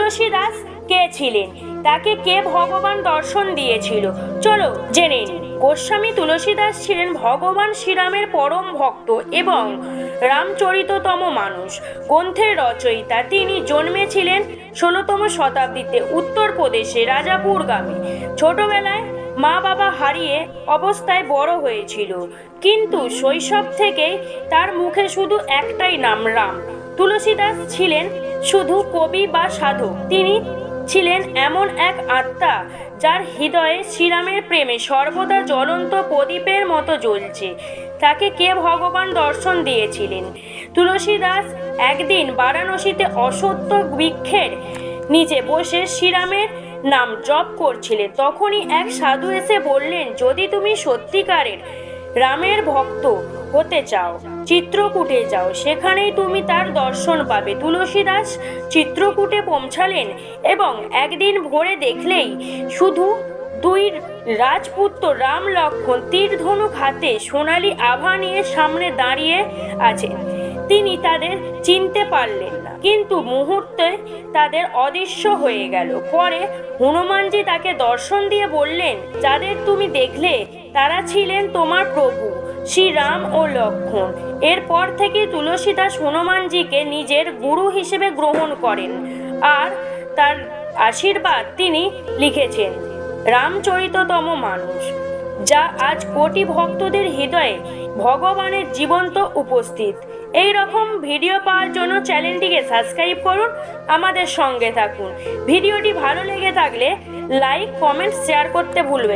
তুলসী দাস কে ছিলেন, তাকে কে ভগবান দর্শন দিয়েছিল, চলো জেনে নিই। গোস্বামী তুলসী দাস ছিলেন ভগবান শ্রীরামের পরম ভক্ত এবং রামচরিততম মানুষ গ্রন্থের রচয়িতা। তিনি জন্মেছিলেন 16তম শতাব্দীতে উত্তরপ্রদেশে রাজাপুর গ্রামে। ছোটবেলায় মা বাবা হারিয়ে অবস্থায় বড় হয়েছিল, কিন্তু শৈশব থেকেই তার মুখে শুধু একটাই নাম, রাম। তুলসী দাস ছিলেন শুধু কবি বা সাধক, তিনি ছিলেন এমন এক আত্মা যার হৃদয়ে শ্রীরামের প্রেমে সর্বদা জ্বলন্ত প্রদীপের মতো জ্বলছে। তাকে কে ভগবান দর্শন দিয়েছিলেন? তুলসী দাস একদিন বারাণসীতে অশ্বত্থ বৃক্ষের নিচে বসে শ্রীরামের নাম জপ করছিলেন। তখনই এক সাধু এসে বললেন, যদি তুমি সত্যিকারের রামের ভক্ত হতে চাও, চিত্রকূটে যাও, সেখানেই তুমি তার দর্শন পাবে। তুলসী দাস চিত্রকূটে পৌঁছালেন এবং একদিন ভোরে দেখলেই শুধু দুই রাজপুত্র রাম লক্ষ্মণ তীর ধনুক হাতে সোনালী আভা নিয়ে সামনে দাঁড়িয়ে আছেন। তিনি তাদের চিনতে পারলেন না, কিন্তু মুহূর্তে তাদের অদৃশ্য হয়ে গেল। পরে হনুমানজি তাকে দর্শন দিয়ে বললেন, যাদের তুমি দেখলে তারা ছিলেন তোমার প্রভু শ্রীরাম ও লক্ষ্মণ। এরপর থেকে তুলসী দাস হনুমানজিকে নিজের গুরু হিসেবে গ্রহণ করেন, আর তার আশীর্বাদ তিনি লিখেছেন রামচরিততম মানুষ, যা আজ কোটি ভক্তদের হৃদয়ে ভগবানের জীবন্ত উপস্থিত। এই রকম ভিডিও পাওয়ার জন্য চ্যানেলটিকে সাবস্ক্রাইব করুন, আমাদের সঙ্গে থাকুন। ভিডিওটি ভালো লেগে থাকলে লাইক, কমেন্ট, শেয়ার করতে ভুলবেন।